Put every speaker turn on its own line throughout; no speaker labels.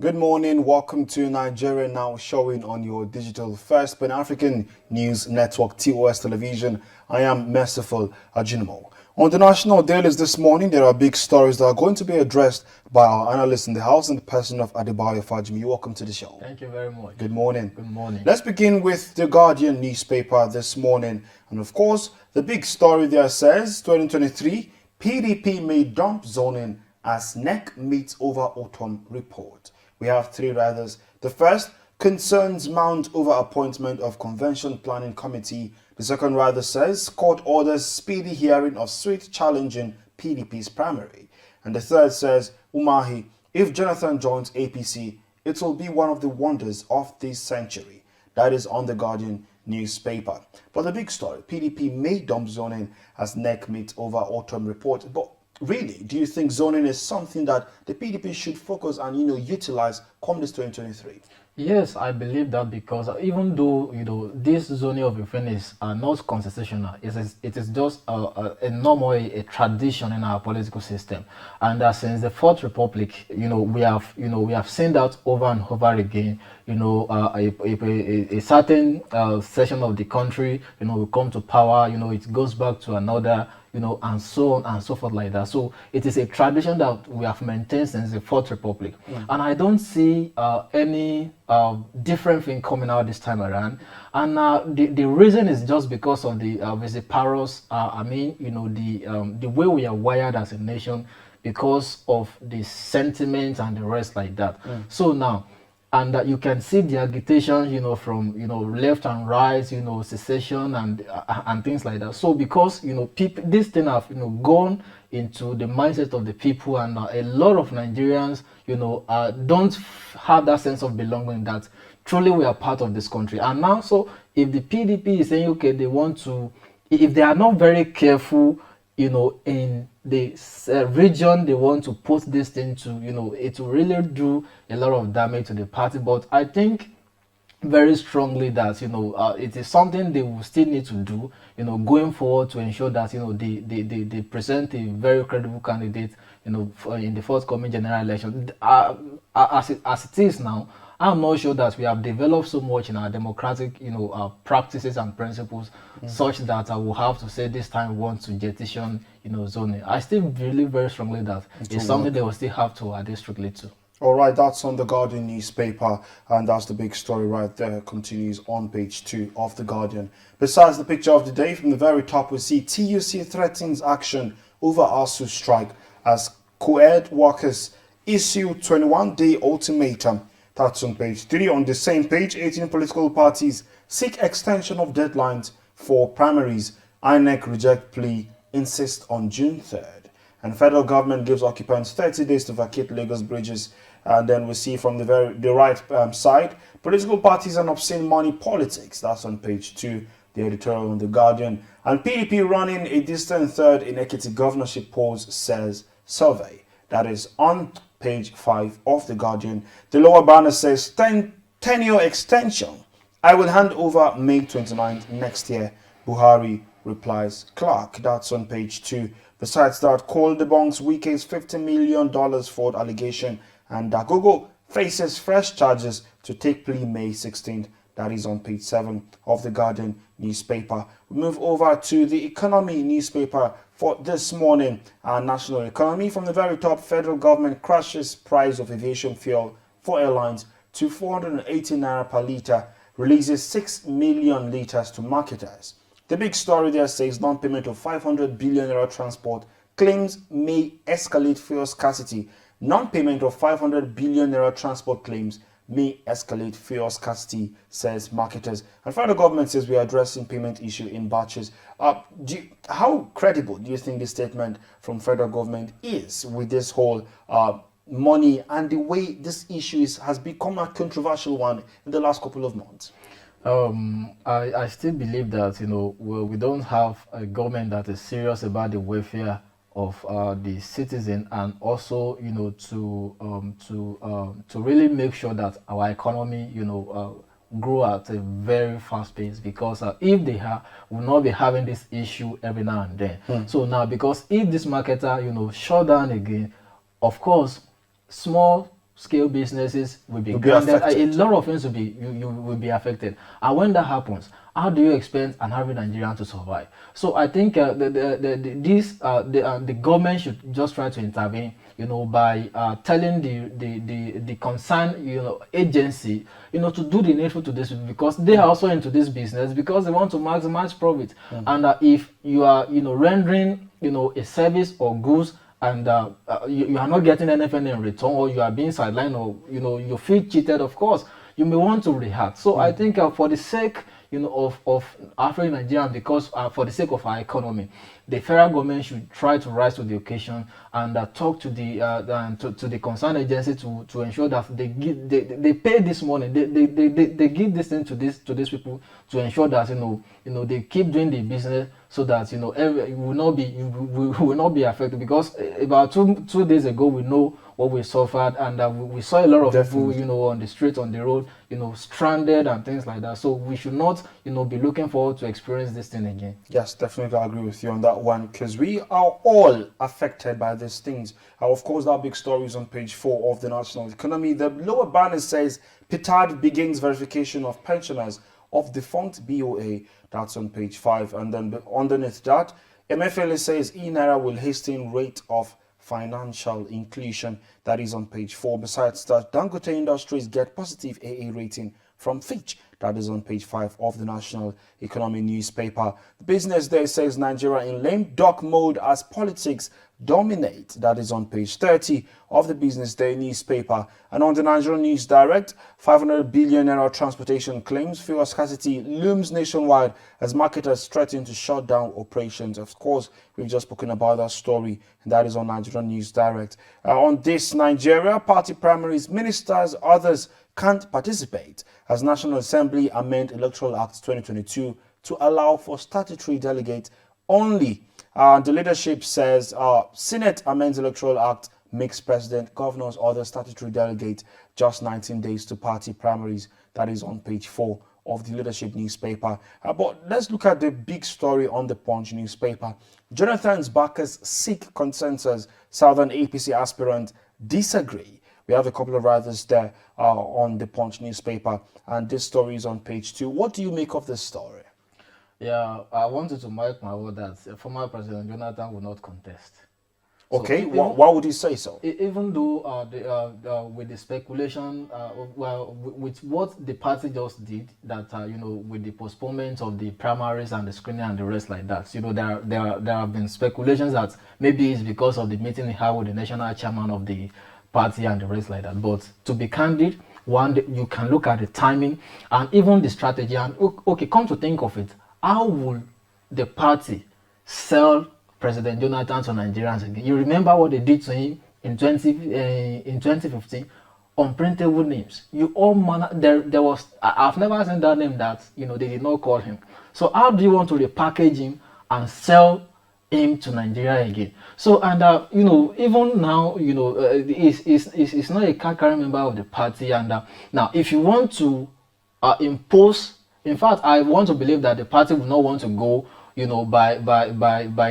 Good morning, welcome to Nigeria Now, showing on your digital first Pan-African news network, TOS Television. I am Merciful Ajinomo. On the national dailies this morning, there are big stories that are going to be addressed by our analyst in the house in the person of Adebayo Fajimi. Welcome to the show.
Thank you very much.
Good morning.
Good morning.
Let's begin with the Guardian newspaper this morning. And of course, the big story there says 2023, PDP may dump zoning as NEC meets over autumn report. We have three riders. The first concerns mount over appointment of convention planning committee. The second rider says court orders speedy hearing of suit challenging PDP's primary. And the third says, Umahi, if Jonathan joins APC, it will be one of the wonders of this century. That is on the Guardian newspaper. But the big story, PDP may dump zoning as NEC meets over autumn report. But really, do you think zoning is something that the PDP should focus and, utilize come this 2023?
Yes, I believe that because even though this zoning of reference are not constitutional, it is just a normal a tradition in our political system, and that since the Fourth Republic, we have seen that over and over again. A certain section of the country, will come to power. It goes back to another. And so on and so forth like that. So it is a tradition that we have maintained since the Fourth Republic. And I don't see any different thing coming out this time around. And the reason is just because of the vociferous, the way we are wired as a nation because of the sentiments and the rest like that. So now, and you can see the agitation, from left and right, secession and things like that. So because people, this thing have gone into the mindset of the people, and a lot of Nigerians, don't have that sense of belonging that truly we are part of this country. And now, so if the PDP is saying okay, they want to, if they are not very careful, in the region they want to put this thing to, it will really do a lot of damage to the party. But I think very strongly that it is something they will still need to do, going forward to ensure that they present a very credible candidate, in the forthcoming general election. As it is now, I'm not sure that we have developed so much in our democratic, practices and principles, such that I will have to say this time we want to jettison, zoning. I still believe very strongly that it's something they will still have to adhere strictly to.
All right, that's on the Guardian newspaper, and that's the big story right there. Continues on page 2 of the Guardian. Besides the picture of the day, from the very top, we see TUC threatens action over ASU strike as co-ed workers issue 21-day ultimatum. That's on page 3. On the same page, 18 political parties seek extension of deadlines for primaries. INEC reject plea, insist on June 3rd. And federal government gives occupants 30 days to vacate Lagos bridges. And then we see from the right side, political parties and obscene money politics. That's on page 2, the editorial on The Guardian. And PDP running a distant third in Ekiti governorship polls, says survey. That is on page 5 of The Guardian. The lower banner says 10-year extension. I will hand over May 29th next year. Buhari replies Clark. That's on page 2. Besides that, Cole debunks Wike's $50 million fraud allegation, and Dagogo faces fresh charges to take plea May 16th. That is on page 7 of the Guardian newspaper. We move over to the Economy newspaper for this morning. Our national economy, from the very top, federal government crashes price of aviation fuel for airlines to 480 naira per litre, releases 6 million litres to marketers. The big story there says non-payment of 500 billion naira transport claims may escalate fuel scarcity. Non-payment of 500 billion naira transport claims may escalate fuel scarcity, says marketers. And federal government says we are addressing payment issue in batches. How credible do you think this statement from federal government is with this whole money and the way this issue has become a controversial one in the last couple of months?
I still believe that we don't have a government that is serious about the welfare of the citizen, and also to really make sure that our economy grow at a very fast pace, because if they will not be having this issue every now and then. So now, because if this marketer shut down again, of course small scale businesses will be
Will be
grounded.
affected.
A lot of things will be you will be affected. And when that happens, how do you expect an average Nigerian to survive? So I think the government should just try to intervene, by telling the concerned, agency, to do the needful to this, because they are also into this business because they want to maximize profit. And if you are, rendering, a service or goods, and you are not getting anything in return, or you are being sidelined, or you feel cheated, of course you may want to react. So I think for the sake of African Nigerians, because for the sake of our economy, the federal government should try to rise to the occasion and talk to the concerned agency to ensure that they pay this money, they give this thing to these people, to ensure that they keep doing the business, so that we will not be affected. Because about two days ago, we know what we suffered, and we saw a lot of
Definitely.
people on the street, on the road, stranded and things like that. So we should not be looking forward to experience this thing again.
Yes, definitely, I agree with you on that one, because we are all affected by these things. Of course, that big story is on page 4 of the national economy. The lower banner says Petard begins verification of pensioners of defunct BOA. That's on page 5. And then underneath that, MFLA says E-Naira will hasten rate of financial inclusion. That is on page 4. Besides that, Dangote Industries get positive AA rating from Fitch. That is on page 5 of the National Economy newspaper. The Business Day says Nigeria in lame duck mode as politics dominate. That is on page 30 of the Business Day newspaper. And on the Nigerian News Direct, 500 billion naira transportation claims fuel scarcity looms nationwide as marketers threaten to shut down operations. Of course, we've just spoken about that story, and that is on Nigerian News Direct. On this, Nigeria party primaries, ministers, others can't participate as National Assembly amend Electoral Act 2022 to allow for statutory delegate only. The leadership says Senate amends Electoral Act, makes president, governors, other statutory delegate just 19 days to party primaries. That is on page 4 of the leadership newspaper. But let's look at the big story on the Punch newspaper. Jonathan's backers seek consensus. Southern APC aspirant disagree. We have a couple of writers there on the Punch newspaper, and this story is on page 2. What do you make of this story?
Yeah, I wanted to mark my word that former President Jonathan will not contest.
Okay,
So,
why would you say so?
even though with the speculation, with what the party just did, that with the postponement of the primaries and the screening and the rest like that, there have been speculations that maybe it's because of the meeting he had with the national chairman of the party and the rest like that. But to be candid, you can look at the timing and even the strategy. And okay, come to think of it, how will the party sell President Jonathan to Nigerians again? You remember what they did to him in 2015? Unprintable names. There was, I've never seen that name that they did not call him. So how do you want to repackage him and sell him to Nigeria again? So, and even now, it's not a carrying member of the party. And now, if you want to impose, in fact, I want to believe that the party will not want to go, by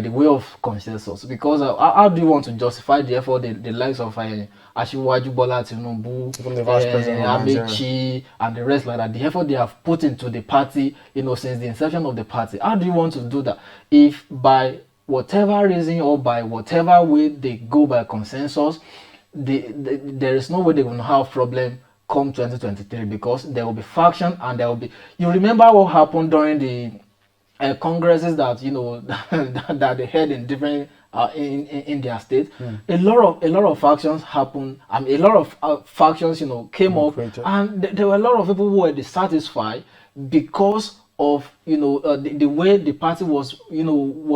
the way of consensus, because how do you want to justify the effort the likes of Asiwaju Bola Tinubu,
Even the vice president of Nigeria,
Amechi, and the rest like that, the effort they have put into the party, since the inception of the party? How do you want to do that if by whatever reason or by whatever way they go by consensus, there is no way they're going to have problem come 2023, because there will be faction and there will be. You remember what happened during the congresses that that they had in different in their state. A lot of factions happened. A lot of factions came up, and there were a lot of people who were dissatisfied because of the way the party was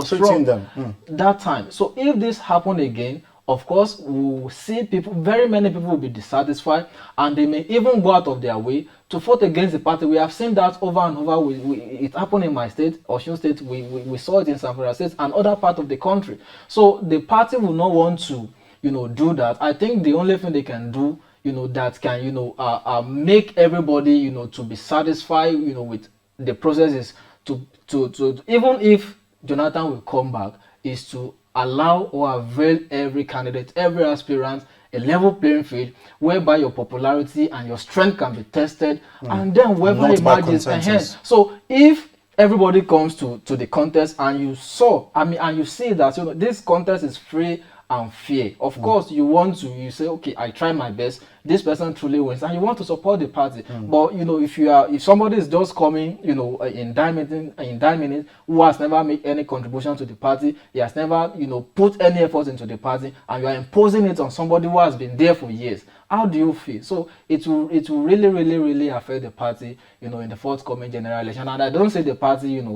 treating them that time. So if this happened again, of course, we will see very many people will be dissatisfied, and they may even go out of their way to vote against the party. We have seen that over and over. It happened in my state, Osun State. We saw it in Zamfara State and other parts of the country. So the party will not want to, do that. I think the only thing they can do, that can, make everybody, to be satisfied, with the process is to even if Jonathan will come back, is to allow or avail every candidate, every aspirant a level playing field whereby your popularity and your strength can be tested, and then whoever
Not by
emerges ahead.
consensus.
So if everybody comes to the contest and you saw, and you see that this contest is free and fair, of course you say, okay, I try my best, this person truly wins, and you want to support the party. But if somebody is just coming in diamond who has never made any contribution to the party, he has never put any effort into the party, and you are imposing it on somebody who has been there for years, how do you feel? So it will really affect the party in the forthcoming general election, and I don't see the party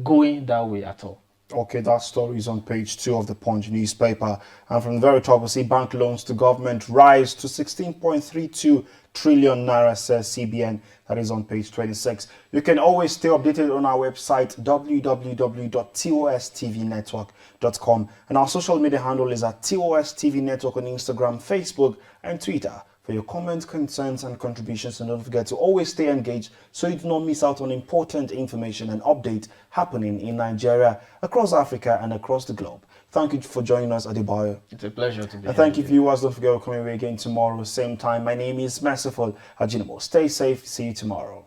going that way at all.
Okay, that story is on page 2 of the Punch newspaper. And from the very top, we see bank loans to government rise to 16.32 trillion naira, says CBN. That is on page 26. You can always stay updated on our website, www.tostvnetwork.com. And our social media handle is at TOSTV Network on Instagram, Facebook, and Twitter. For your comments, concerns, and contributions, and don't forget to always stay engaged so you do not miss out on important information and updates happening in Nigeria, across Africa, and across the globe. Thank you for joining us, Adebayo.
It's a pleasure to be here.
And thank you, viewers. Don't forget we're coming away again tomorrow, same time. My name is Merciful Ajinamo. Stay safe. See you tomorrow.